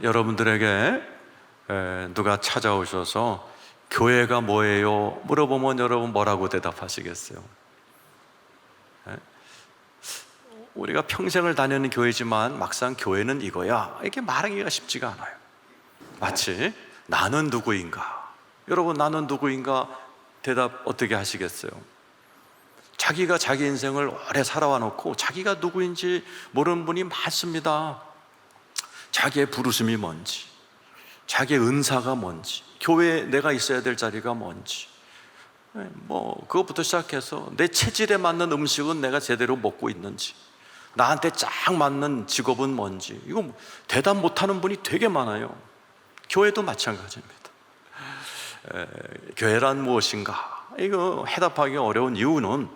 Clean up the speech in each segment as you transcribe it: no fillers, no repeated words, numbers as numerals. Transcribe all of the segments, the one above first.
여러분들에게 누가 찾아오셔서 교회가 뭐예요? 물어보면 여러분 뭐라고 대답하시겠어요? 우리가 평생을 다니는 교회지만 막상 교회는 이거야, 이렇게 말하기가 쉽지가 않아요. 마치 나는 누구인가? 여러분, 나는 누구인가 대답 어떻게 하시겠어요? 자기가 자기 인생을 오래 살아와 놓고 자기가 누구인지 모르는 분이 많습니다. 자기의 부르심이 뭔지, 자기의 은사가 뭔지, 교회에 내가 있어야 될 자리가 뭔지, 그것부터 시작해서 내 체질에 맞는 음식은 내가 제대로 먹고 있는지, 나한테 쫙 맞는 직업은 뭔지, 이거 대답 못하는 분이 되게 많아요. 교회도 마찬가지입니다. 교회란 무엇인가? 이거 해답하기 어려운 이유는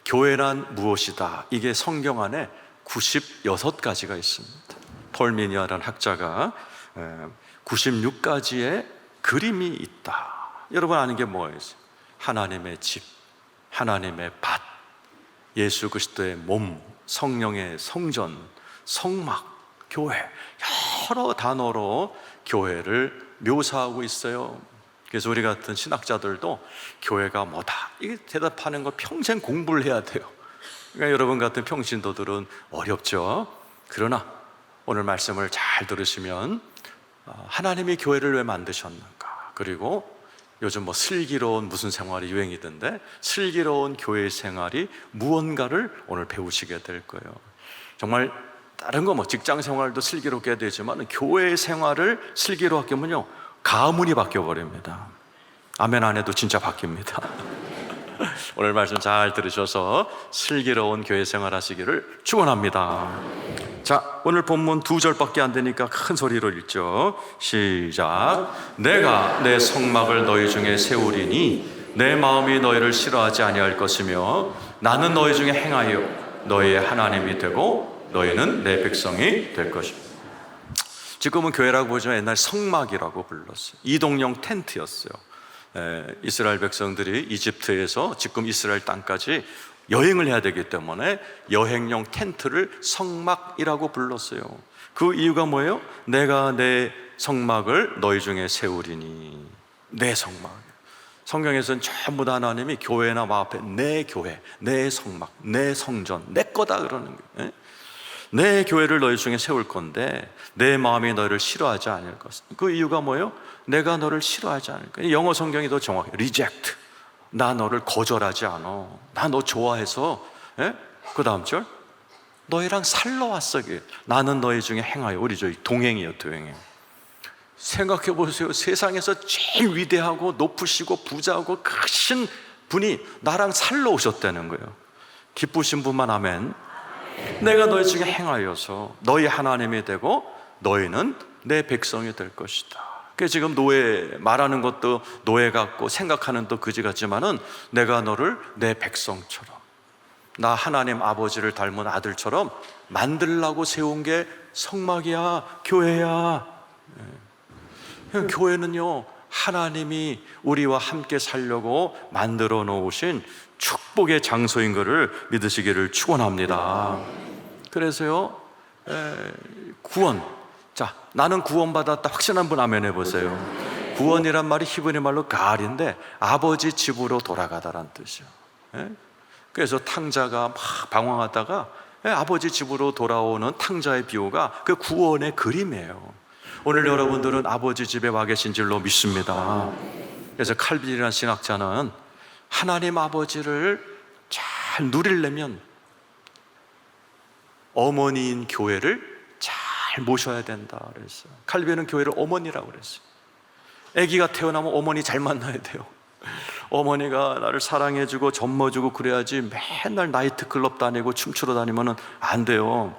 교회란 무엇이다, 이게 성경 안에 96가지가 있습니다. 톨미니아라는 학자가 96가지의 그림이 있다. 여러분 아는 게 뭐예요? 하나님의 집, 하나님의 밭, 예수 그리스도의 몸, 성령의 성전, 성막, 교회, 여러 단어로 교회를 묘사하고 있어요. 그래서 우리 같은 신학자들도 교회가 뭐다, 이게 대답하는 거 평생 공부를 해야 돼요. 그러니까 여러분 같은 평신도들은 어렵죠. 그러나 오늘 말씀을 잘 들으시면 하나님이 교회를 왜 만드셨는가, 그리고 요즘 슬기로운 무슨 생활이 유행이던데 슬기로운 교회 생활이 무언가를 오늘 배우시게 될 거예요. 정말 다른 거 직장 생활도 슬기롭게 해야 되지만 교회 생활을 슬기롭게 하면요, 가문이 바뀌어버립니다. 아멘 안 해도 진짜 바뀝니다. 오늘 말씀 잘 들으셔서 슬기로운 교회 생활 하시기를 축원합니다. 자, 오늘 본문 2절밖에 안 되니까 큰 소리로 읽죠. 시작. 내가 내 성막을 너희 중에 세우리니 내 마음이 너희를 싫어하지 아니할 것이며 나는 너희 중에 행하여 너희의 하나님이 되고 너희는 내 백성이 될 것입니다. 지금은 교회라고 보지만 옛날 성막이라고 불렀어요. 이동형 텐트였어요. 이스라엘 백성들이 이집트에서 지금 이스라엘 땅까지 여행을 해야 되기 때문에 여행용 텐트를 성막이라고 불렀어요. 그 이유가 뭐예요? 내가 내 성막을 너희 중에 세우리니. 내 성막. 성경에서는 전부 다 하나님이 교회나 마음 앞에 내 교회, 내 성막, 내 성전, 내 거다 그러는 거예요. 내 교회를 너희 중에 세울 건데 내 마음이 너희를 싫어하지 않을 것. 그 이유가 뭐예요? 내가 너를 싫어하지 않을 거야. 영어 성경이 더 정확해요. reject. 나 너를 거절하지 않아. 나 너 좋아해서. 그 다음 절, 너희랑 살러 왔어. 나는 너희 중에 행하여. 우리 저희 동행이요, 동행. 생각해 보세요. 세상에서 제일 위대하고 높으시고 부자하고 크신 분이 나랑 살러 오셨다는 거예요. 기쁘신 분만 아멘. 내가 너희 중에 행하여서 너희 하나님이 되고 너희는 내 백성이 될 것이다. 지금 노예 말하는 것도 노예 같고 생각하는 또 그지 같지만은 내가 너를 내 백성처럼, 나 하나님 아버지를 닮은 아들처럼 만들라고 세운 게 성막이야, 교회야. 교회는요, 하나님이 우리와 함께 살려고 만들어 놓으신 축복의 장소인 것을 믿으시기를 축원합니다. 그래서요, 구원. 자, 나는 구원받았다 확신한 분 아멘 해보세요. 구원이란 말이 히브리 말로 가알인데 아버지 집으로 돌아가다란 뜻이에요. 그래서 탕자가 막 방황하다가 아버지 집으로 돌아오는 탕자의 비유가 그 구원의 그림이에요. 오늘 여러분들은 아버지 집에 와 계신 줄로 믿습니다. 그래서 칼빈이라는 신학자는 하나님 아버지를 잘 누리려면 어머니인 교회를 잘 모셔야 된다 그랬어요. 칼빈은 교회를 어머니라고 그랬어요. 아기가 태어나면 어머니 잘 만나야 돼요. 어머니가 나를 사랑해주고 젖먹여주고 그래야지 맨날 나이트클럽 다니고 춤추러 다니면 안 돼요.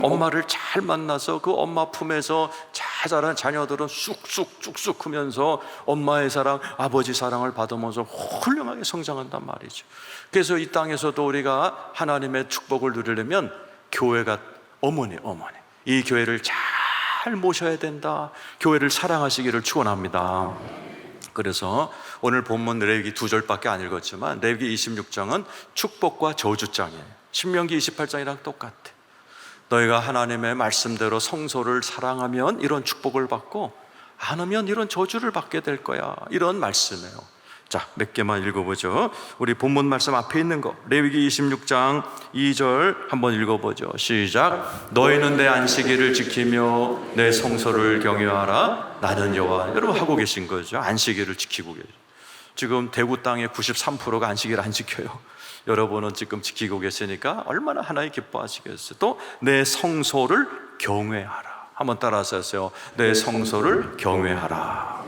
엄마를 잘 만나서 그 엄마 품에서 잘 자란 자녀들은 쑥쑥 크면서 엄마의 사랑, 아버지 사랑을 받으면서 훌륭하게 성장한단 말이죠. 그래서 이 땅에서도 우리가 하나님의 축복을 누리려면 교회가 어머니, 이 교회를 잘 모셔야 된다. 교회를 사랑하시기를 축원합니다. 그래서 오늘 본문 레위기 2절밖에 안 읽었지만 레위기 26장은 축복과 저주장이에요. 신명기 28장이랑 똑같아. 너희가 하나님의 말씀대로 성소를 사랑하면 이런 축복을 받고 안 하면 이런 저주를 받게 될 거야. 이런 말씀이에요. 자, 몇 개만 읽어보죠. 우리 본문 말씀 앞에 있는 거, 레위기 26장 2절 한번 읽어보죠. 시작. 너희는 내 안식일을 지키며 내 성소를 경외하라. 나는 여호와. 여러분 하고 계신 거죠. 안식일을 지키고 계세요. 지금 대구 땅의 93%가 안식일 안 지켜요. 여러분은 지금 지키고 계시니까 얼마나 하나님 기뻐하시겠어요. 또 내 성소를 경외하라. 한번 따라서 하세요. 내 성소를 경외하라.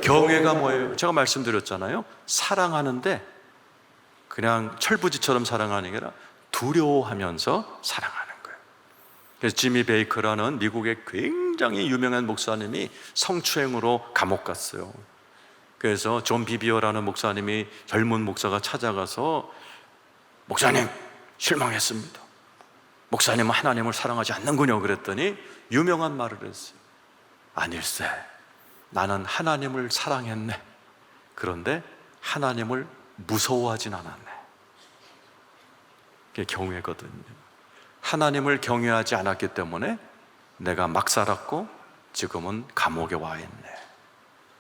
경외가 뭐예요? 제가 말씀드렸잖아요. 사랑하는데 그냥 철부지처럼 사랑하는 게 아니라 두려워하면서 사랑하는 거예요. 그래서 지미 베이커라는 미국의 굉장히 유명한 목사님이 성추행으로 감옥 갔어요. 그래서 존 비비어라는 목사님이 젊은 목사가 찾아가서 목사님 실망했습니다. 목사님은 하나님을 사랑하지 않는군요. 그랬더니 유명한 말을 했어요. 아닐세, 나는 하나님을 사랑했네. 그런데 하나님을 무서워하진 않았네. 그게 경외거든요. 하나님을 경외하지 않았기 때문에 내가 막 살았고 지금은 감옥에 와 있네.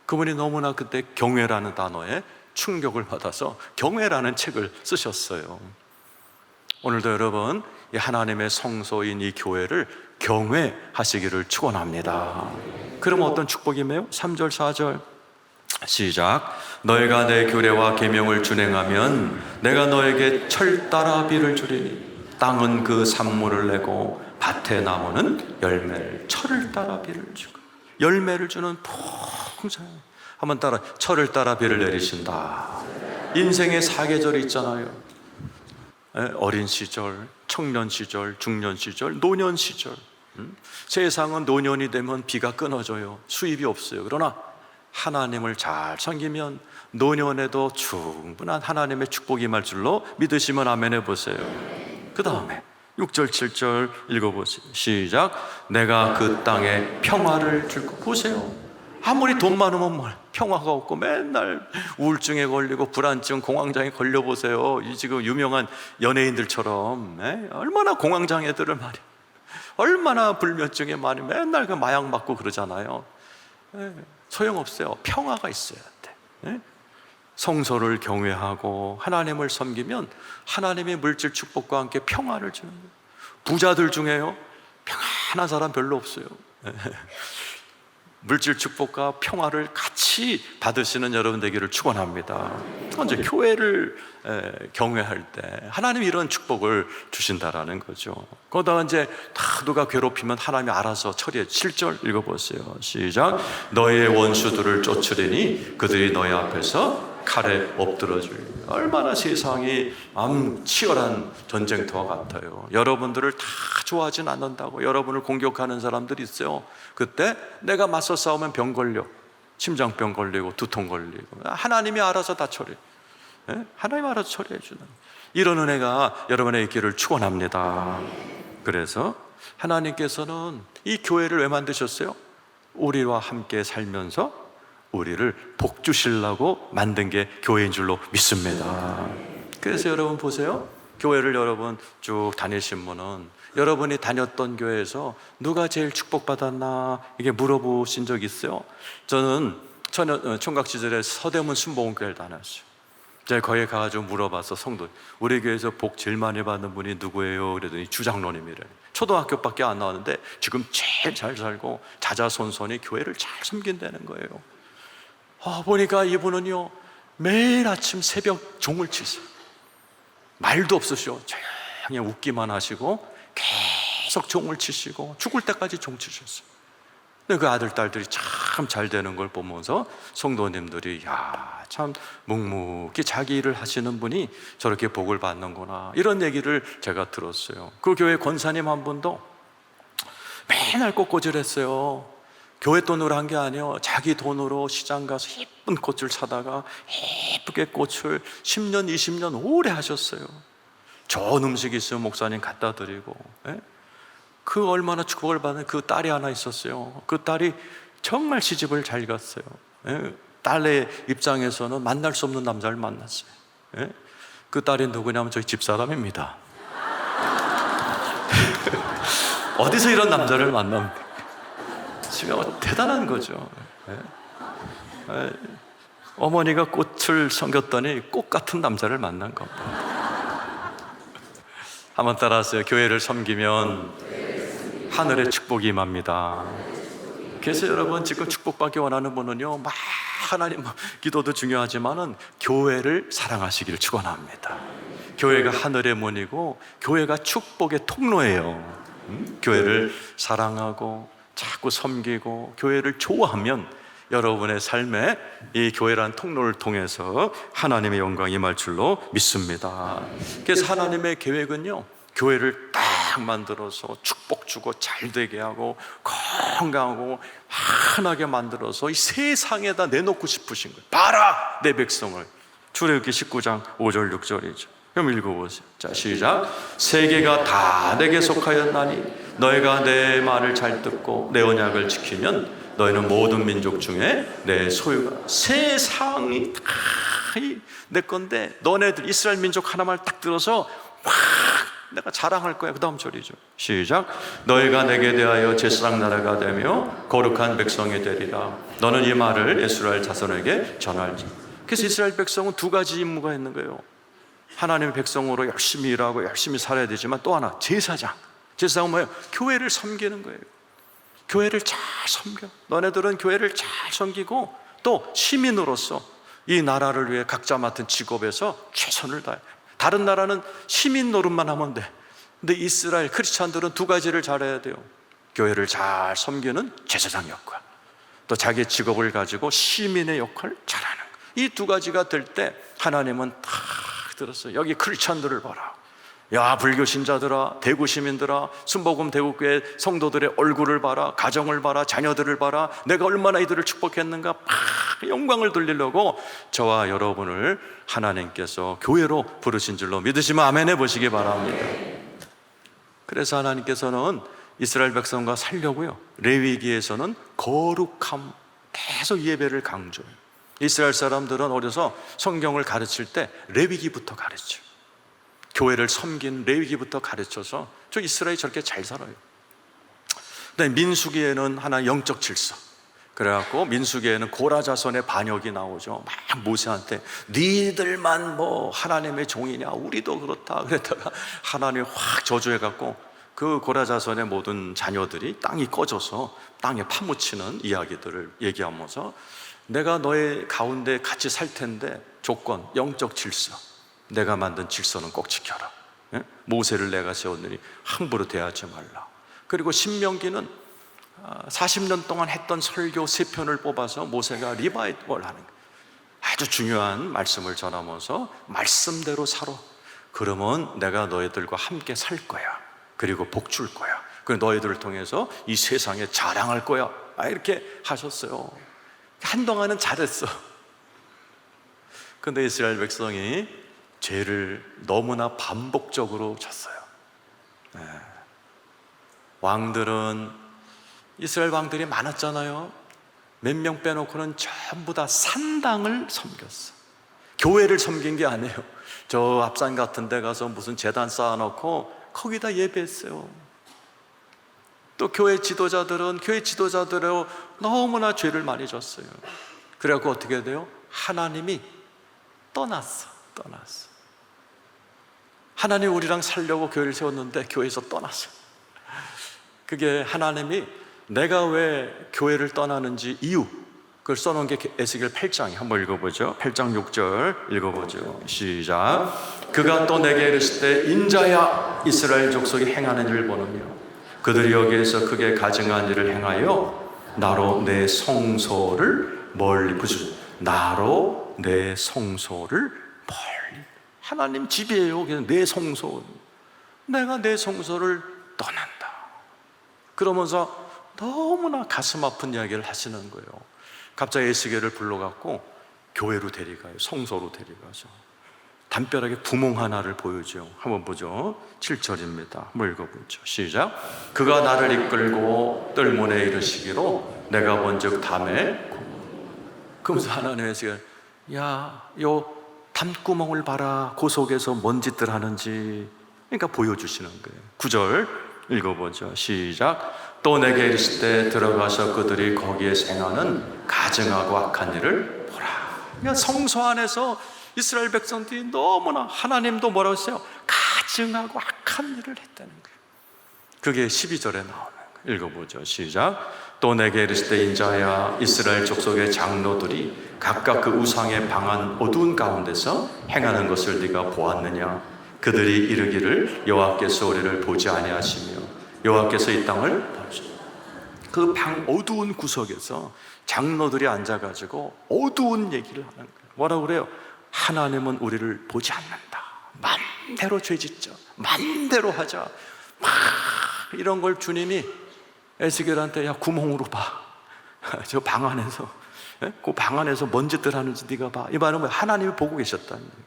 그분이 너무나 그때 경외라는 단어에 충격을 받아서 경외라는 책을 쓰셨어요. 오늘도 여러분 이 하나님의 성소인 이 교회를 경외하시기를 축원합니다. 그럼 어떤 축복이에요? 3절 4절 시작. 너희가 내 규례와 계명을 준행하면 내가 너에게 철따라 비를 주리니 땅은 그 산물을 내고 밭의 나무는 열매를 철을 따라 비를 주고. 열매를 주는 풍성. 한번 따라. 철을 따라 비를 내리신다. 인생의 사계절이 있잖아요. 어린 시절, 청년 시절, 중년 시절, 노년 시절. 세상은 노년이 되면 비가 끊어져요. 수입이 없어요. 그러나 하나님을 잘 섬기면 노년에도 충분한 하나님의 축복이 임할 줄로 믿으시면 아멘 해보세요. 그 다음에 6절 7절 읽어보세요. 시작. 내가 그 땅에 평화를 줄 거. 보세요. 아무리 돈 많으면 뭘 평화가 없고 맨날 우울증에 걸리고 불안증, 공황장애 걸려보세요. 이 지금 유명한 연예인들처럼 얼마나 공황장애들을 많이, 얼마나 불면증에 많이 맨날 그 마약 맞고 그러잖아요. 소용없어요. 평화가 있어야 돼. 성소를 경외하고 하나님을 섬기면 하나님의 물질 축복과 함께 평화를 주는 거예요. 부자들 중에요 평안한 사람 별로 없어요. 물질 축복과 평화를 같이 받으시는 여러분 되기를 축원합니다. 이제 교회를 경외할 때 하나님이 이런 축복을 주신다라는 거죠. 그러다가 이제 다 누가 괴롭히면 하나님이 알아서 처리해. 7절 읽어보세요. 시작. 너의 원수들을 쫓으리니 그들이 너희 앞에서 칼에 엎드러질. 얼마나 세상이 치열한 전쟁터와 같아요. 여러분들을 다 좋아하진 않는다고 여러분을 공격하는 사람들이 있어요. 그때 내가 맞서 싸우면 병 걸려. 심장병 걸리고 두통 걸리고. 하나님이 알아서 다 처리해. 하나님 알아서 처리해 주는 이런 은혜가 여러분의 있기를 축원합니다. 그래서 하나님께서는 이 교회를 왜 만드셨어요? 우리와 함께 살면서 우리를 복 주시려고 만든 게 교회인 줄로 믿습니다. 그래서 여러분 보세요. 교회를 여러분 쭉 다니신 분은 여러분이 다녔던 교회에서 누가 제일 축복받았나 이게 물어보신 적 있어요? 저는 총각 시절에 서대문 순복음교회를 다녔어요. 제가 거기에 가가지고 물어봐서 성도, 우리 교회에서 복 제일 많이 받는 분이 누구예요? 그랬더니 주장로님이래. 초등학교밖에 안 나왔는데 지금 제일 잘 살고 자자손손이 교회를 잘 섬긴다는 거예요. 보니까 이분은요 매일 아침 새벽 종을 치세요. 말도 없으시오. 그냥 웃기만 하시고 계속 종을 치시고 죽을 때까지 종 치셨어요. 근데 그 아들 딸들이 참 잘 되는 걸 보면서 성도님들이 참 묵묵히 자기 일을 하시는 분이 저렇게 복을 받는구나 이런 얘기를 제가 들었어요. 그 교회 권사님 한 분도 맨날 꽃꽂이를 교회 돈으로 한 게 아니에요. 자기 돈으로 시장 가서 예쁜 꽃을 사다가 예쁘게 꽃을 10년 20년 오래 하셨어요. 좋은 음식 있으면 목사님 갖다 드리고. 그 얼마나 축복을 받는 그 딸이 하나 있었어요. 그 딸이 정말 시집을 잘 갔어요. 딸의 입장에서는 만날 수 없는 남자를 만났어요. 그 딸이 누구냐면 저희 집사람입니다. 어디서 이런 남자를 만납니까? 지금 대단한 거죠. 어머니가 꽃을 섬겼더니 꽃 같은 남자를 만난 겁니다. 한번 따라하세요. 교회를 섬기면 하늘의 축복이 임합니다. 그래서 여러분, 지금 축복받기 원하는 분은요, 막 하나님 기도도 중요하지만은 교회를 사랑하시기를 축원합니다. 교회가 하늘의 문이고 교회가 축복의 통로예요. 교회를 사랑하고 자꾸 섬기고 교회를 좋아하면 여러분의 삶에 이 교회라는 통로를 통해서 하나님의 영광이 임할 줄로 믿습니다. 그래서 하나님의 계획은요, 교회를 딱 만들어서 축복 주고 잘 되게 하고 건강하고 환하게 만들어서 이 세상에다 내놓고 싶으신 거예요. 봐라 내 백성을. 출애굽기 19장 5절 6절이죠. 그럼 읽어보세요. 자, 시작. 세계가 다 내게 속하였나니 너희가 내 말을 잘 듣고 내 언약을 지키면 너희는 모든 민족 중에 내 소유가. 세상이 다 내 건데 너네들 이스라엘 민족 하나만 딱 들어서 확 내가 자랑할 거야. 그 다음 절이죠. 시작. 너희가 내게 대하여 제사장 나라가 되며 거룩한 백성이 되리라. 너는 이 말을 이스라엘 자손에게 전할지. 그래서 이스라엘 백성은 두 가지 임무가 있는 거예요. 하나님의 백성으로 열심히 일하고 열심히 살아야 되지만 또 하나, 제사장. 제사장은 뭐예요? 교회를 섬기는 거예요. 교회를 잘 섬겨. 너네들은 교회를 잘 섬기고 또 시민으로서 이 나라를 위해 각자 맡은 직업에서 최선을 다해. 다른 나라는 시민 노릇만 하면 돼. 근데 이스라엘 크리스찬들은 두 가지를 잘해야 돼요. 교회를 잘 섬기는 제사장 역할, 또 자기 직업을 가지고 시민의 역할을 잘하는 거예요. 이 두 가지가 될 때 하나님은 탁 들었어요. 여기 크리스찬들을 봐라. 야, 불교 신자들아, 대구 시민들아, 순복음 대구교회 성도들의 얼굴을 봐라, 가정을 봐라, 자녀들을 봐라. 내가 얼마나 이들을 축복했는가. 영광을 돌리려고 저와 여러분을 하나님께서 교회로 부르신 줄로 믿으시면 아멘 해보시기 바랍니다. 그래서 하나님께서는 이스라엘 백성과 살려고요, 레위기에서는 거룩함, 계속 예배를 강조해요. 이스라엘 사람들은 어려서 성경을 가르칠 때 레위기부터 가르쳐요. 교회를 섬긴 레위기부터 가르쳐서 저 이스라엘이 저렇게 잘 살아요. 그다음에 민수기에는 하나 영적 질서. 그래갖고 민수기에는 고라 자손의 반역이 나오죠. 막 모세한테 니들만 뭐 하나님의 종이냐, 우리도 그렇다 그랬다가 하나님이 확 저주해갖고 그 고라 자손의 모든 자녀들이 땅이 꺼져서 땅에 파묻히는 이야기들을 얘기하면서 내가 너의 가운데 같이 살 텐데 조건, 영적 질서, 내가 만든 질서는 꼭 지켜라. 모세를 내가 세웠느니 함부로 대하지 말라. 그리고 신명기는 40년 동안 했던 설교 3편을 뽑아서 모세가 리바이벌 하는 거예요. 아주 중요한 말씀을 전하면서 말씀대로 살아. 그러면 내가 너희들과 함께 살 거야. 그리고 복 줄 거야. 그리고 너희들을 통해서 이 세상에 자랑할 거야. 이렇게 하셨어요. 한동안은 잘했어. 근데 이스라엘 백성이 죄를 너무나 반복적으로 졌어요. 왕들은, 이스라엘 왕들이 많았잖아요. 몇 명 빼놓고는 전부 다 산당을 섬겼어. 교회를 섬긴 게 아니에요. 저 앞산 같은 데 가서 무슨 제단 쌓아놓고 거기다 예배했어요. 또 교회 지도자들은 교회 지도자들로 너무나 죄를 많이 졌어요. 그래갖고 어떻게 돼요? 하나님이 떠났어. 하나님 우리랑 살려고 교회를 세웠는데 교회에서 떠났어. 그게 하나님이 내가 왜 교회를 떠나는지 이유, 그걸 써놓은 게 에스겔 8장에 한번 읽어보죠. 8장 6절 읽어보죠. 시작. 그가 또 내게 이르시되 인자야, 이스라엘 족속이 행하는 일을 보느며 그들이 여기에서 크게 가증한 일을 행하여 나로 내 성소를 멀리 부수. 나로 내 성소를 멀리. 하나님 집이에요. 그래서 내 성소, 내가 내 성소를 떠난다. 그러면서 너무나 가슴 아픈 이야기를 하시는 거예요. 갑자기 에스겔을 불러갖고 교회로 데려가요. 성소로 데려가죠. 담벼락에 구멍 하나를 보여줘요. 한번 보죠. 7절입니다. 한번 읽어보죠. 시작. 그가 나를 이끌고 뜰문에 이르시기로 내가 본즉 담에. 그러면서 하나님 에스겔, 야, 요 담구멍을 봐라. 그 속에서 뭔 짓들 하는지. 그러니까 보여주시는 거예요. 9절 읽어보죠. 시작. 또 내게 이르시되 들어가서 그들이 거기에서 행하는 가증하고 악한 일을 보라. 그러니까 성소 안에서 이스라엘 백성들이 너무나, 하나님도 뭐라고 했어요? 가증하고 악한 일을 했다는 거예요. 그게 12절에 나오는 거예요. 읽어보죠. 시작. 또 내게 이르시되 인자야 이스라엘 족속의 장로들이 각각 그 우상에 방한 어두운 가운데서 행하는 것을 네가 보았느냐? 그들이 이르기를 여호와께서 우리를 보지 아니하시며 여호와께서 이 땅을 그 방 어두운 구석에서 장로들이 앉아가지고 어두운 얘기를 하는 거예요. 뭐라고 그래요? 하나님은 우리를 보지 않는다. 맘대로 죄짓자, 맘대로 하자, 막 이런 걸 주님이 에스겔한테 야 구멍으로 봐. 저 방 안에서, 그 방 안에서 뭔 짓들 하는지 네가 봐. 이 말은 뭐야? 하나님이 보고 계셨다는 거예요.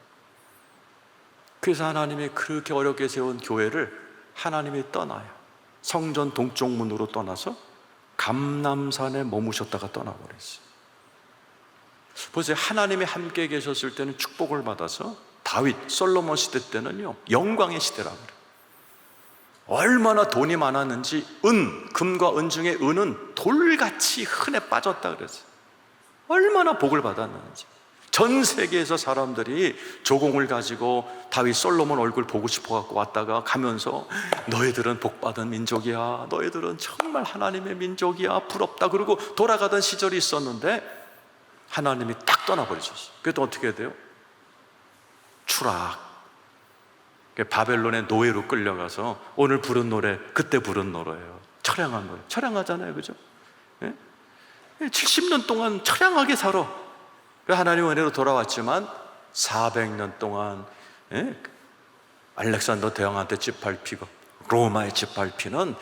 그래서 하나님이 그렇게 어렵게 세운 교회를 하나님이 떠나요. 성전 동쪽 문으로 떠나서 감람산에 머무셨다가 떠나버렸어요. 보세요. 하나님이 함께 계셨을 때는 축복을 받아서 다윗, 솔로몬 시대 때는요 영광의 시대라고 그래요. 얼마나 돈이 많았는지 금과 은 중에 은은 돌같이 흔해 빠졌다 그랬어요. 얼마나 복을 받았는지. 전 세계에서 사람들이 조공을 가지고 다윗, 솔로몬 얼굴 보고 싶어 갖고 왔다가 가면서 너희들은 복받은 민족이야, 너희들은 정말 하나님의 민족이야, 부럽다 그러고 돌아가던 시절이 있었는데 하나님이 딱 떠나버리셨어요. 그래도 어떻게 돼요? 추락. 바벨론의 노예로 끌려가서 오늘 부른 노래 그때 부른 노래예요. 처량한 노래. 처량하잖아요, 그죠? 70년 동안 처량하게 살아. 하나님 은혜로 돌아왔지만 400년 동안 알렉산더 대왕한테 짓밟히고 로마에 짓밟히는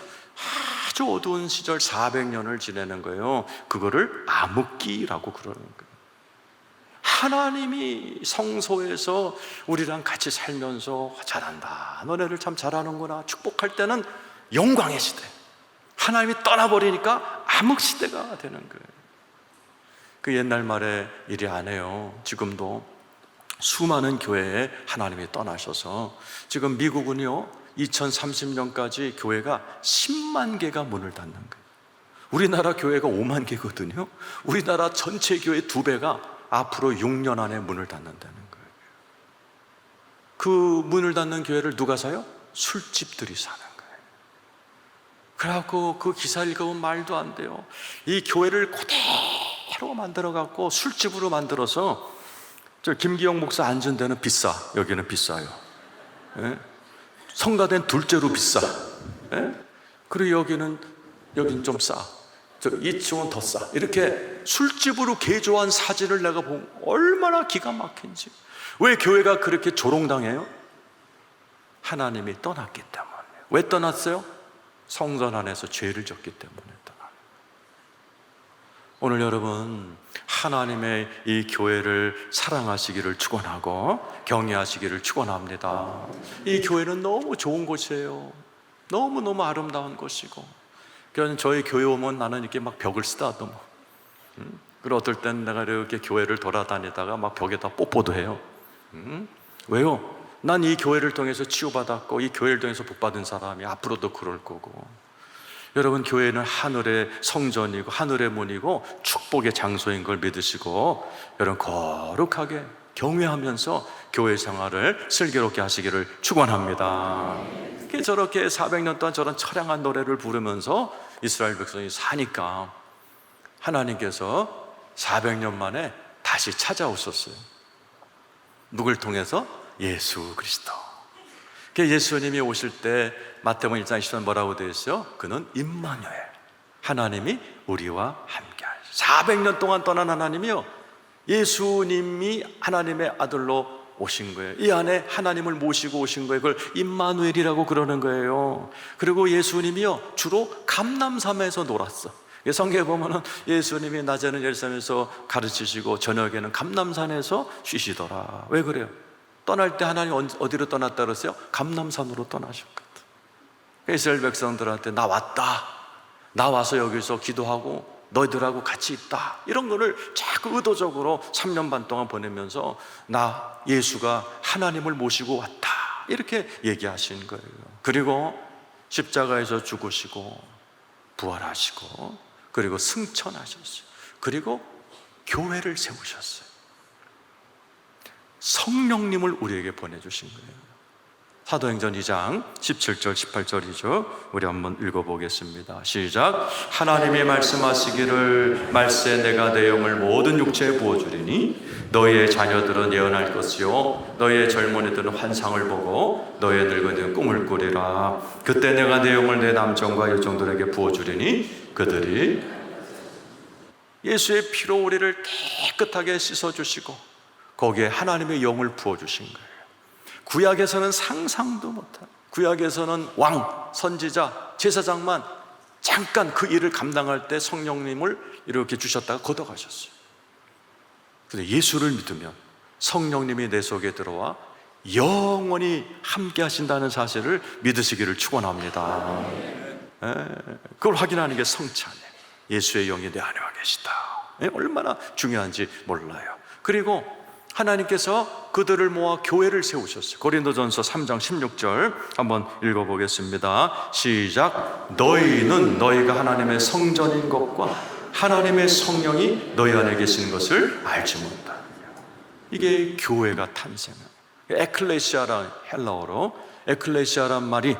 아주 어두운 시절 400년을 지내는 거예요. 그거를 암흑기라고 그러는 거예요. 하나님이 성소에서 우리랑 같이 살면서 잘한다, 너네를 참 잘하는구나, 축복할 때는 영광의 시대. 하나님이 떠나버리니까 암흑시대가 되는 거예요. 그 옛날 말에 이리 안 해요. 지금도 수많은 교회에 하나님이 떠나셔서 지금 미국은요 2030년까지 교회가 10만 개가 문을 닫는 거예요. 우리나라 교회가 5만 개거든요. 우리나라 전체 교회 2배가 앞으로 6년 안에 문을 닫는다는 거예요. 그 문을 닫는 교회를 누가 사요? 술집들이 사는 거예요. 그래갖고 그 기사 읽어보면 말도 안 돼요. 이 교회를 그대로 만들어갖고 술집으로 만들어서, 저 김기영 목사 앉은 데는 비싸, 여기는 비싸요. 성가대는 둘째로 비싸. 그리고 여기는 좀 싸. 이층은 더 싸. 이렇게 술집으로 개조한 사진을 내가 보면 얼마나 기가 막힌지. 왜 교회가 그렇게 조롱당해요? 하나님이 떠났기 때문에. 왜 떠났어요? 성전 안에서 죄를 졌기 때문에 떠나요. 오늘 여러분 하나님의 이 교회를 사랑하시기를 축원하고 경외하시기를 축원합니다. 이 교회는 너무 좋은 곳이에요. 너무너무 아름다운 곳이고, 그래서 저희 교회 오면 나는 이렇게 막 벽을 쓰다듬어. 그리고 어떨 땐 내가 이렇게 교회를 돌아다니다가 막 벽에다 뽀뽀도 해요. 왜요? 난 이 교회를 통해서 치유받았고 이 교회를 통해서 복받은 사람이 앞으로도 그럴 거고. 여러분, 교회는 하늘의 성전이고 하늘의 문이고 축복의 장소인 걸 믿으시고 여러분 거룩하게 경외하면서 교회 생활을 슬기롭게 하시기를 축원합니다. 저렇게 400년 동안 저런 처량한 노래를 부르면서 이스라엘 백성이 사니까 하나님께서 400년 만에 다시 찾아오셨어요. 누굴 통해서? 예수 그리스도. 예수님이 오실 때 마태복음 1장 20절 뭐라고 되어 있어요? 그는 임마누엘, 하나님이 우리와 함께 하시오. 400년 동안 떠난 하나님이요, 예수님이 하나님의 아들로 오신 거예요. 이 안에 하나님을 모시고 오신 거예요. 그걸 임마누엘이라고 그러는 거예요. 그리고 예수님이요 주로 감람산에서 놀았어. 성경에 보면은 예수님이 낮에는 예루살렘에서 가르치시고 저녁에는 감람산에서 쉬시더라. 왜 그래요? 떠날 때 하나님 어디로 떠났다 그랬어요? 감람산으로 떠나셨거든. 이스라엘 백성들한테 나 왔다, 나 와서 여기서 기도하고 너희들하고 같이 있다, 이런 거를 자꾸 의도적으로 3년 반 동안 보내면서 나 예수가 하나님을 모시고 왔다 이렇게 얘기하신 거예요. 그리고 십자가에서 죽으시고 부활하시고 그리고 승천하셨어요. 그리고 교회를 세우셨어요. 성령님을 우리에게 보내주신 거예요. 사도행전 2장 17절 18절이죠. 우리 한번 읽어보겠습니다. 시작. 하나님이 말씀하시기를 말세 내가 내 영을 모든 육체에 부어주리니 너희의 자녀들은 예언할 것이요 너희의 젊은이들은 환상을 보고 너희의 늙은이들은 꿈을 꾸리라. 그때 내가 내 영을 내 남종과 여종들에게 부어주리니 그들이 예수의 피로 우리를 깨끗하게 씻어주시고 거기에 하나님의 영을 부어주신 거예요. 구약에서는 상상도 못한, 구약에서는 왕, 선지자, 제사장만 잠깐 그 일을 감당할 때 성령님을 이렇게 주셨다가 걷어가셨어요. 근데 예수를 믿으면 성령님이 내 속에 들어와 영원히 함께 하신다는 사실을 믿으시기를 축원합니다. 그걸 확인하는 게 성찬이에요. 예수의 영이 내 안에 와 계시다. 얼마나 중요한지 몰라요. 그리고 하나님께서 그들을 모아 교회를 세우셨어요. 고린도전서 3장 16절 한번 읽어보겠습니다. 시작. 너희는 너희가 하나님의 성전인 것과 하나님의 성령이 너희 안에 계신 것을 알지 못하느냐. 이게 교회가 탄생한, 에클레시아라는 헬라어로 에클레시아란 말이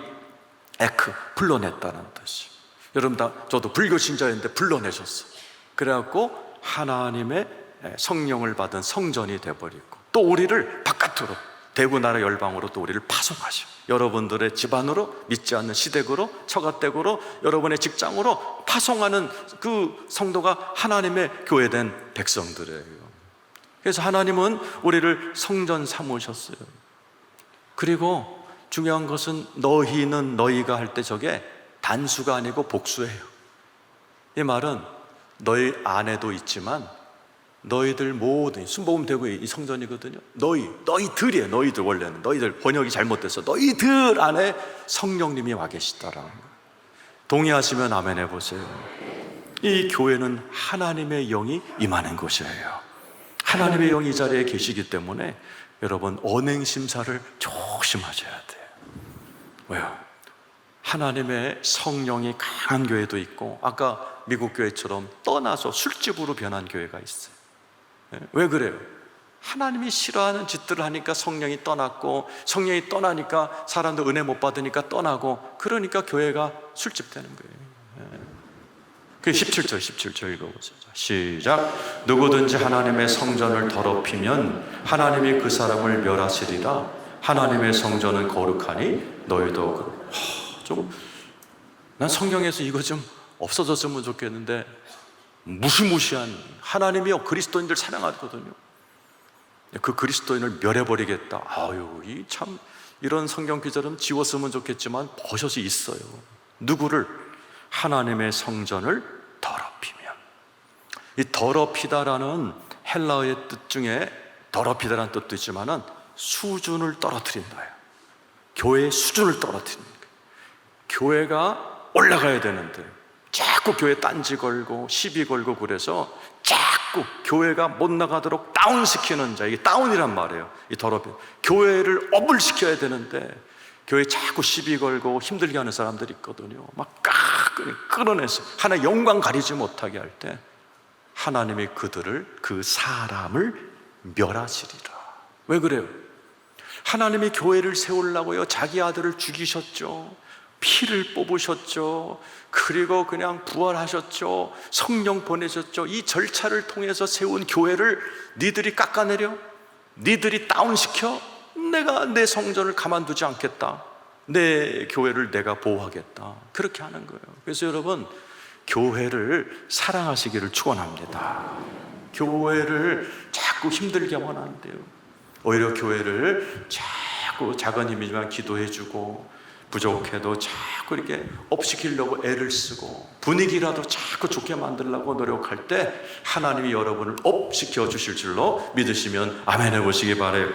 에크, 불러냈다는 뜻이에요. 여러분 다 저도 불교 신자였는데 불러내셨어요. 그래갖고 하나님의 성령을 받은 성전이 되어버리고 또 우리를 바깥으로 대구 나라 열방으로 또 우리를 파송하셔. 여러분들의 집안으로, 믿지 않는 시댁으로, 처가댁으로, 여러분의 직장으로 파송하는 그 성도가 하나님의 교회된 백성들이에요. 그래서 하나님은 우리를 성전 삼으셨어요. 그리고 중요한 것은 너희는 너희가 할 때 저게 단수가 아니고 복수예요. 이 말은 너희 안에도 있지만 너희들 모든, 순복음 대구의 이 성전이거든요. 너희들이에요. 너희들, 원래는 너희들, 번역이 잘못됐어. 너희들 안에 성령님이 와 계시다라는 거예요. 동의하시면 아멘 해보세요. 이 교회는 하나님의 영이 임하는 곳이에요. 하나님의 영이 이 자리에 계시기 때문에 여러분 언행심사를 조심하셔야 돼요. 왜요? 하나님의 성령이 강한 교회도 있고 아까 미국 교회처럼 떠나서 술집으로 변한 교회가 있어요. 왜 그래요? 하나님이 싫어하는 짓들을 하니까 성령이 떠났고, 성령이 떠나니까 사람들 은혜 못 받으니까 떠나고, 그러니까 교회가 술집 되는 거예요. 그 17절 읽어보세요. 시작. 누구든지 하나님의 성전을 더럽히면 하나님이 그 사람을 멸하시리라. 하나님의 성전은 거룩하니 너희도 난 성경에서 이거 좀 없어졌으면 좋겠는데 무시무시한 하나님이요 그리스도인들 사랑하거든요. 그 그리스도인을 멸해버리겠다. 아유, 이 참 이런 성경 구절은 지웠으면 좋겠지만 버젓이 있어요. 누구를? 하나님의 성전을 더럽히면. 이 더럽히다라는 헬라어의 뜻 중에 더럽히다라는 뜻도 있지만은 수준을 떨어뜨린다요. 교회의 수준을 떨어뜨리는 거예요. 교회가 올라가야 되는데 자꾸 교회 딴지 걸고 시비 걸고 그래서 자꾸 교회가 못 나가도록 다운시키는 자, 이게 다운이란 말이에요. 이 더럽히 교회를 업을 시켜야 되는데 교회 자꾸 시비 걸고 힘들게 하는 사람들이 있거든요. 막 끌어내서 하나 영광 가리지 못하게 할 때 하나님이 그 사람을 멸하시리라. 왜 그래요? 하나님이 교회를 세우려고요 자기 아들을 죽이셨죠. 피를 뽑으셨죠. 그리고 그냥 부활하셨죠. 성령 보내셨죠. 이 절차를 통해서 세운 교회를 니들이 깎아내려? 니들이 다운시켜? 내가 내 성전을 가만두지 않겠다. 내 교회를 내가 보호하겠다. 그렇게 하는 거예요. 그래서 여러분 교회를 사랑하시기를 축원합니다. 교회를 자꾸 힘들게 하면 안 돼요. 오히려 교회를 자꾸 작은 힘이지만 기도해주고 부족해도 자꾸 이렇게 업시키려고 애를 쓰고 분위기라도 자꾸 좋게 만들려고 노력할 때 하나님이 여러분을 업시켜 주실 줄로 믿으시면 아멘 해보시기 바라요.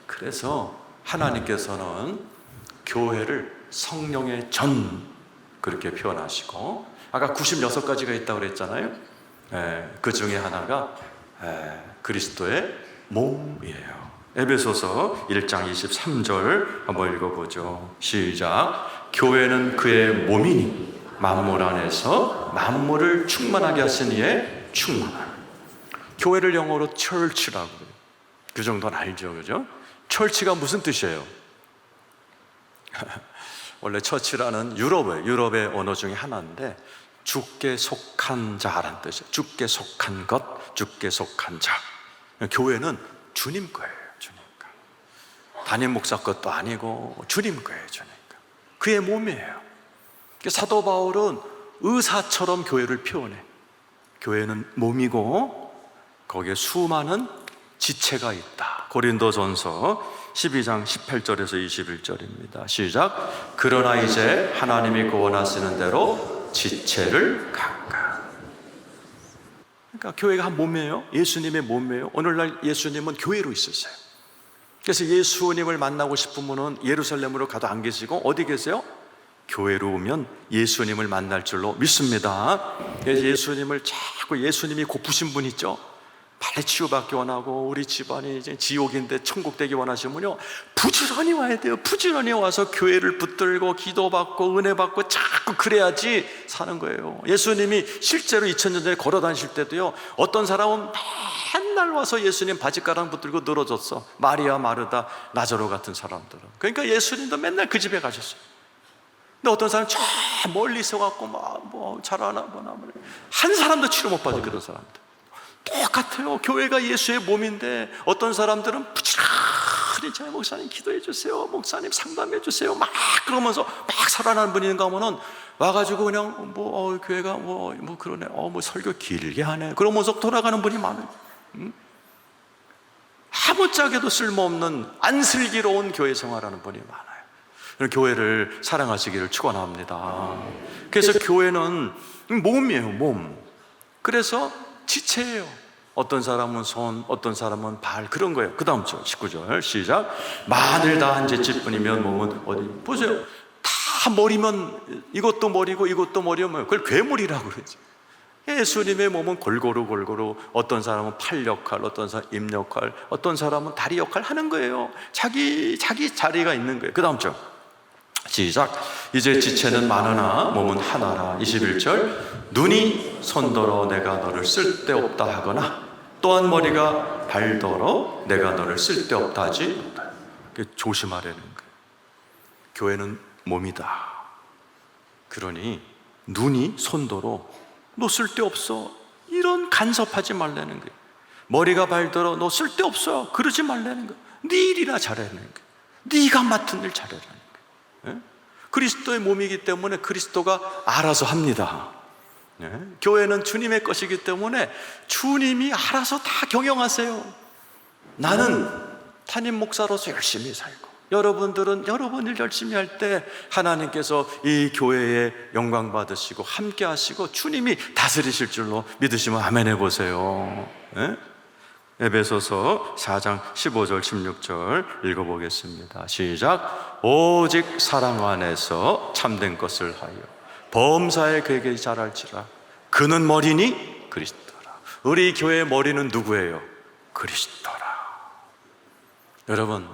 그래서 하나님께서는 교회를 성령의 전 그렇게 표현하시고 아까 96가지가 있다고 그랬잖아요. 그 중에 하나가 그리스도의 몸이에요. 에베소서 1장 23절 한번 읽어보죠. 시작. 교회는 그의 몸이니 만물 안에서 만물을 충만하게 하신 이의 충만함. 교회를 영어로 church라고 해요. 그 정도는 알죠, 그죠? church가 무슨 뜻이에요? 원래 처치라는 유럽의 언어 중에 하나인데 주께 속한 자라는 뜻이에요. 주께 속한 것, 주께 속한 자. 교회는 주님 거예요, 주님 거. 담임 목사 것도 아니고 주님 거예요, 주님 거. 그의 몸이에요. 사도 바울은 의사처럼 교회를 표현해. 교회는 몸이고 거기에 수많은 지체가 있다. 고린도전서 12장 18절에서 21절입니다. 시작. 그러나 이제 하나님이 구원하시는 대로 지체를 각각. 그러니까 교회가 한 몸이에요. 예수님의 몸이에요. 오늘날 예수님은 교회로 있으세요. 그래서 예수님을 만나고 싶으면 예루살렘으로 가도 안 계시고 어디 계세요? 교회로 오면 예수님을 만날 줄로 믿습니다. 그래서 예수님을 자꾸 예수님이 고프신 분 있죠? 빨리 치유받기 원하고 우리 집안이 이제 지옥인데 천국 되기 원하시면요 부지런히 와야 돼요. 부지런히 와서 교회를 붙들고 기도받고 은혜받고 자꾸 그래야지 사는 거예요. 예수님이 실제로 2000년 전에 걸어 다니실 때도요 어떤 사람은 맨날 와서 예수님 바지가랑 붙들고 늘어졌어. 마리아, 마르다, 나자로 같은 사람들은. 그러니까 예수님도 맨날 그 집에 가셨어요. 근데 어떤 사람은 저 멀리 있어갖고 뭐 잘하나 보나 한 사람도 치료 못 받은 그런 사람들. 똑같아요. 교회가 예수의 몸인데 어떤 사람들은 부지런히 저희 목사님 기도해 주세요, 목사님 상담해 주세요 막 그러면서 막 살아나는 분이 있는가 하면은 와가지고 그냥 교회가 뭐 그러네, 뭐 설교 길게 하네 그러면서 돌아가는 분이 많아요. 아무짝에도 쓸모없는 안슬기로운 교회 생활하는 분이 많아요. 교회를 사랑하시기를 축원합니다. 그래서 교회는 몸이에요, 몸. 그래서 지체예요. 어떤 사람은 손, 어떤 사람은 발, 그런 거예요. 그 다음 절 19절 시작. 만일 다 한 재치뿐이면 몸은 어디 보세요. 다 머리면 이것도 머리고 이것도 머리면 그걸 괴물이라고 그러죠. 예수님의 몸은 골고루 어떤 사람은 팔 역할, 어떤 사람은 입 역할, 어떤 사람은 다리 역할 하는 거예요. 자기 자리가 있는 거예요. 그 다음 절 시작. 이제 지체는 많으나 몸은 하나라. 21절. 눈이 손더러 내가 너를 쓸데없다 하거나 또한 머리가 발더러 내가 너를 쓸데없다 하지 못하라. 조심하라는 거예요. 교회는 몸이다. 그러니 눈이 손더러 너 쓸데없어 이런 간섭하지 말라는 거예요. 머리가 발더러 너 쓸데없어 그러지 말라는 거예요. 네 일이나 잘하라는 거예요. 네가 맡은 일 잘하라는 거예요. 그리스도의 몸이기 때문에 그리스도가 알아서 합니다. 교회는 주님의 것이기 때문에 주님이 알아서 다 경영하세요. 나는 담임 목사로서 열심히 살고 여러분들은 여러분 일 열심히 할 때 하나님께서 이 교회에 영광 받으시고 함께 하시고 주님이 다스리실 줄로 믿으시면 아멘 해보세요. 에베소서 4장 15절 16절 읽어보겠습니다. 시작. 오직 사랑 안에서 참된 것을 하여 범사에 그에게 잘할지라. 그는 머리니 그리스도라. 우리 교회의 머리는 누구예요? 그리스도라. 여러분,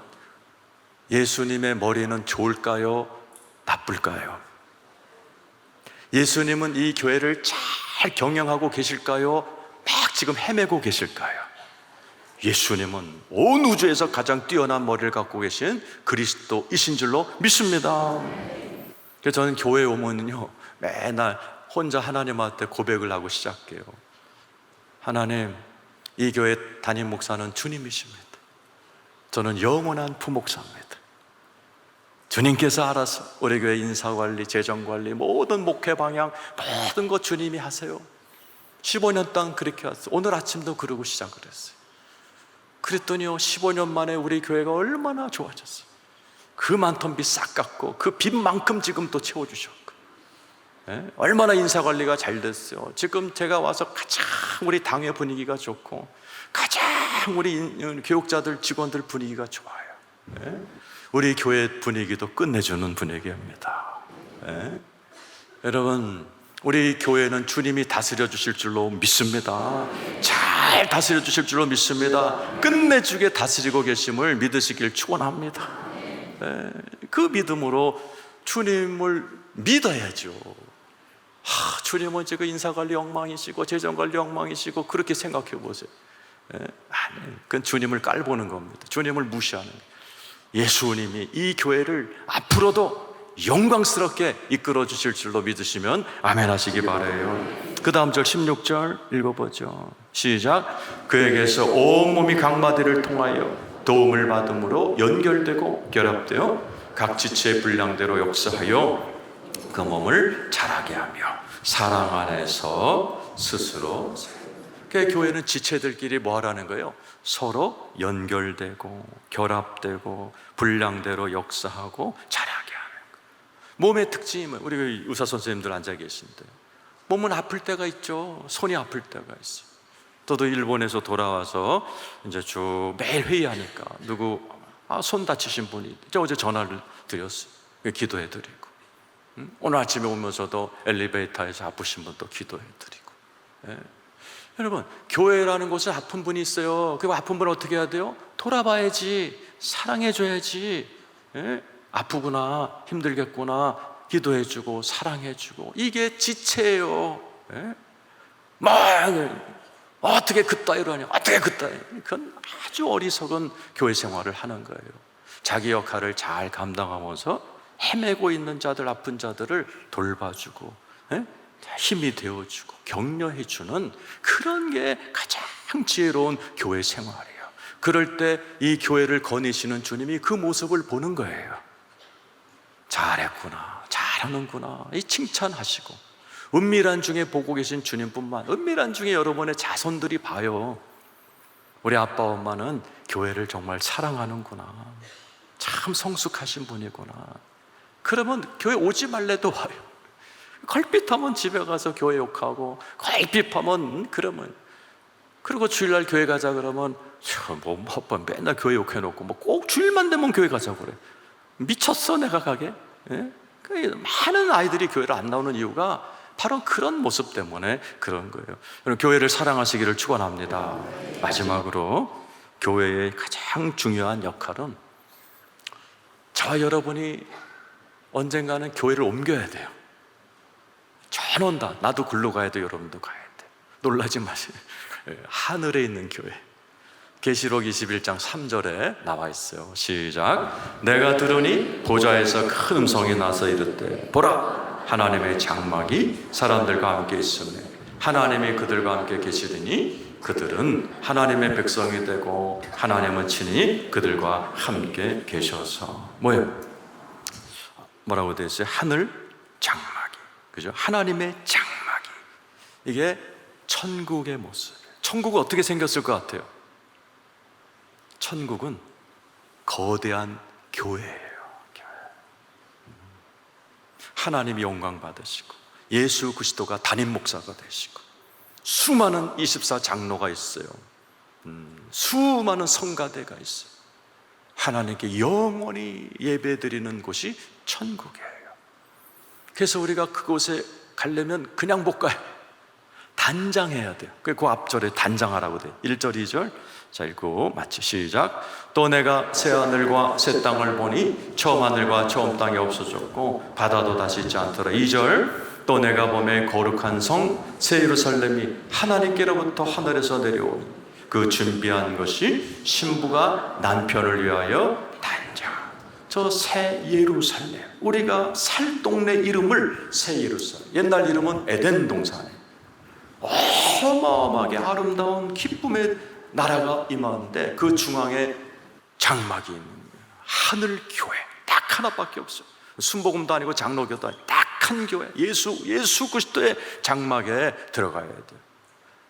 예수님의 머리는 좋을까요? 나쁠까요? 예수님은 이 교회를 잘 경영하고 계실까요? 막 지금 헤매고 계실까요? 예수님은 온 우주에서 가장 뛰어난 머리를 갖고 계신 그리스도이신 줄로 믿습니다. 그래서 저는 교회에 오면요 맨날 혼자 하나님한테 고백을 하고 시작해요. 하나님, 이 교회 담임 목사는 주님이십니다. 저는 영원한 부목사입니다. 주님께서 알아서 우리 교회 인사관리, 재정관리, 모든 목회 방향 모든 것 주님이 하세요. 15년 동안 그렇게 왔어요. 오늘 아침도 그러고 시작을 했어요. 그랬더니요 15년 만에 우리 교회가 얼마나 좋아졌어요. 그 많던 빚 싹 갚고 그 빚만큼 지금 또 채워주셨고 얼마나 인사관리가 잘 됐어요. 지금 제가 와서 가장 우리 당회 분위기가 좋고 가장 우리 교육자들 직원들 분위기가 좋아요. 우리 교회 분위기도 끝내주는 분위기입니다. 여러분, 우리 교회는 주님이 다스려 주실 줄로 믿습니다. 잘 다스려 주실 줄로 믿습니다. 끝내주게 다스리고 계심을 믿으시길 축원합니다. 그 믿음으로 주님을 믿어야죠. 주님은 지금 인사관리 엉망이시고 재정관리 엉망이시고 그렇게 생각해 보세요. 아니, 그건 주님을 깔보는 겁니다. 주님을 무시하는 거예요. 예수님이 이 교회를 앞으로도 영광스럽게 이끌어 주실 줄로 믿으시면 아멘 하시기 바라요. 그 다음 절 16절 읽어보죠. 시작. 그에게서 온몸이 각 마디를 통하여 도움을 받음으로 연결되고 결합되어 각 지체의 분량대로 역사하여 그 몸을 자라게 하며 사랑 안에서 스스로. 그 교회는 지체들끼리 뭐 하라는 거예요? 서로 연결되고 결합되고 분량대로 역사하고 자라게 하는 거예요. 몸의 특징은 우리 의사 선생님들 앉아 계신데 몸은 아플 때가 있죠. 손이 아플 때가 있어요. 저도 일본에서 돌아와서 이제 쭉 매일 회의하니까 누구 손 다치신 분이 제가 어제 전화를 드렸어요. 기도해 드리고 오늘 아침에 오면서도 엘리베이터에서 아프신 분도 기도해 드리고. 여러분, 교회라는 곳에 아픈 분이 있어요. 그 아픈 분을 어떻게 해야 돼요? 돌아봐야지, 사랑해줘야지. 아프구나, 힘들겠구나, 기도해주고 사랑해주고. 이게 지체예요. 어떻게 그따위로 하냐, 어떻게 그따위. 그건 아주 어리석은 교회 생활을 하는 거예요. 자기 역할을 잘 감당하면서 헤매고 있는 자들, 아픈 자들을 돌봐주고 힘이 되어주고 격려해주는 그런 게 가장 지혜로운 교회 생활이에요. 그럴 때 이 교회를 거니시는 주님이 그 모습을 보는 거예요. 잘했구나, 잘하는구나, 이 칭찬하시고. 은밀한 중에 보고 계신 주님뿐만, 은밀한 중에 여러분의 자손들이 봐요. 우리 아빠 엄마는 교회를 정말 사랑하는구나, 참 성숙하신 분이구나. 그러면 교회 오지 말래도 와요. 걸핏하면 집에 가서 교회 욕하고, 걸핏하면 그러면, 그리고 주일날 교회 가자 그러면 뭐 맨날 교회 욕해놓고 뭐 꼭 주일만 되면 교회 가자고 그래. 미쳤어 내가 가게? 많은 아이들이 교회를 안 나오는 이유가 바로 그런 모습 때문에 그런 거예요. 여러분, 교회를 사랑하시기를 축원합니다. 마지막으로 교회의 가장 중요한 역할은 저와 여러분이 언젠가는 교회를 옮겨야 돼요. 전원다. 나도 글로 가야 돼, 여러분도 가야 돼. 놀라지 마세요. 하늘에 있는 교회. 계시록 21장 3절에 나와 있어요. 시작. 내가 들으니 보좌에서 큰 음성이 나서 이르되 보라, 하나님의 장막이 사람들과 함께 있으며 하나님이 그들과 함께 계시리니 그들은 하나님의 백성이 되고 하나님은 친히 그들과 함께 계셔서. 뭐예요? 뭐라고 되어 있어요? 하늘 장막이, 그죠? 하나님의 장막이. 이게 천국의 모습이에요. 천국은 어떻게 생겼을 것 같아요? 천국은 거대한 교회예요. 하나님이 영광 받으시고 예수 그리스도가 담임 목사가 되시고 수많은 24 장로가 있어요. 수많은 성가대가 있어요. 하나님께 영원히 예배드리는 곳이 천국이에요. 그래서 우리가 그곳에 가려면 그냥 못 가요. 단장해야 돼요. 그 앞절에 단장하라고 돼요. 1절, 2절. 자, 읽고 마치 시작. 또 내가 새 하늘과 새 땅을 보니 처음 하늘과 처음 땅이 없어졌고 바다도 다시 있지 않더라. 2절. 또 내가 보매 거룩한 성 새 예루살렘이 하나님께로부터 하늘에서 내려오니 그 준비한 것이 신부가 남편을 위하여 단장. 저 새 예루살렘, 우리가 살 동네 이름을 새 예루살렘, 옛날 이름은 에덴 동산이에요. 어마어마하게 아름다운 기쁨의 나라가 임하는데 그 중앙에 장막이 있는 거예요. 하늘 교회 딱 하나밖에 없어요. 순복음도 아니고 장로교도 아니고 딱 한 교회, 예수 그리스도의 장막에 들어가야 돼요.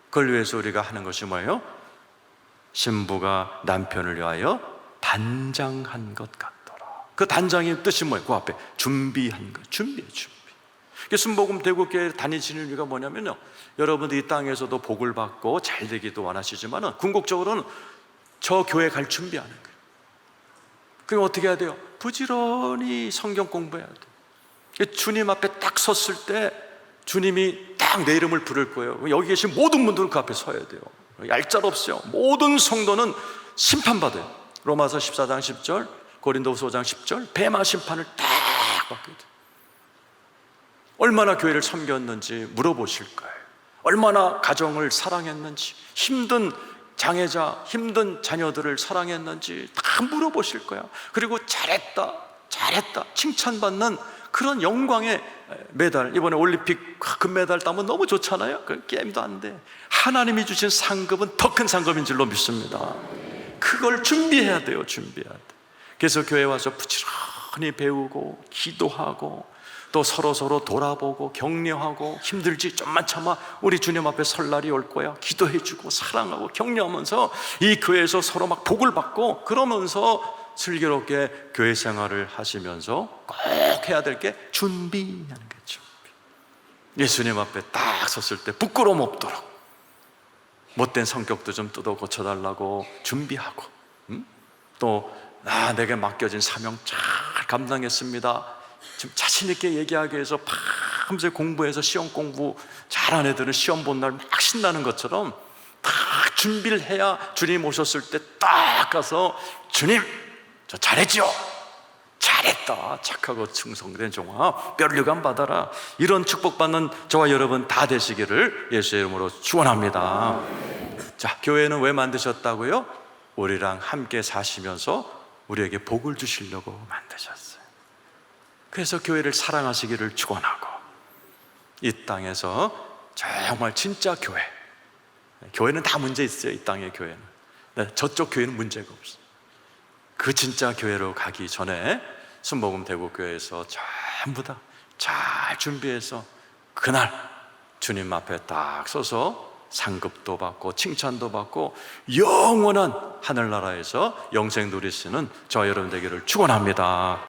그걸 위해서 우리가 하는 것이 뭐예요? 신부가 남편을 위하여 단장한 것 같더라. 그 단장의 뜻이 뭐예요? 그 앞에 준비한 것, 준비. 순복음 대국교회 다니시는 이유가 뭐냐면요, 여러분들 이 땅에서도 복을 받고 잘 되기도 원하시지만 궁극적으로는 저 교회 갈 준비하는 거예요. 그럼 어떻게 해야 돼요? 부지런히 성경 공부해야 돼요. 주님 앞에 딱 섰을 때 주님이 딱 내 이름을 부를 거예요. 여기 계신 모든 분들은 그 앞에 서야 돼요. 얄짤없어요. 모든 성도는 심판받아요. 로마서 14장 10절, 고린도후서 5장 10절, 뱀아 심판을 딱 받게 돼요. 얼마나 교회를 섬겼는지 물어보실 거예요. 얼마나 가정을 사랑했는지, 힘든 장애자, 힘든 자녀들을 사랑했는지 다 물어보실 거야. 그리고 잘했다 칭찬받는 그런 영광의 메달. 이번에 올림픽 금메달 따면 너무 좋잖아요. 그 게임도 안 돼. 하나님이 주신 상급은 더 큰 상급인 줄로 믿습니다. 그걸 준비해야 돼요. 준비해야 돼. 그래서 교회 와서 부지런히 배우고 기도하고 또 서로 돌아보고 격려하고, 힘들지 좀만 참아, 우리 주님 앞에 설 날이 올 거야, 기도해주고 사랑하고 격려하면서 이 교회에서 서로 막 복을 받고, 그러면서 슬기롭게 교회 생활을 하시면서 꼭 해야 될 게 준비하는 거죠. 예수님 앞에 딱 섰을 때 부끄러움 없도록 못된 성격도 좀 뜯어 고쳐달라고 준비하고, 또 내게 맡겨진 사명 잘 감당했습니다, 좀 자신 있게 얘기하기 위해서 밤새 공부해서 시험 공부 잘한 애들은 시험 본 날 막 신나는 것처럼 다 준비를 해야 주님 오셨을 때 딱 가서, 주님 저 잘했죠? 잘했다, 착하고 충성된 종아, 멸류관 받아라. 이런 축복받는 저와 여러분 다 되시기를 예수의 이름으로 축원합니다. 자, 교회는 왜 만드셨다고요? 우리랑 함께 사시면서 우리에게 복을 주시려고 만드셨어요. 그래서 교회를 사랑하시기를 축원하고, 이 땅에서 정말 진짜 교회, 교회는 다 문제 있어요. 이 땅의 교회는. 저쪽 교회는 문제가 없어요. 그 진짜 교회로 가기 전에 순복음 대구교회에서 전부 다 잘 준비해서 그날 주님 앞에 딱 서서 상급도 받고 칭찬도 받고 영원한 하늘나라에서 영생 누리시는 저와 여러분 되기를 축원합니다.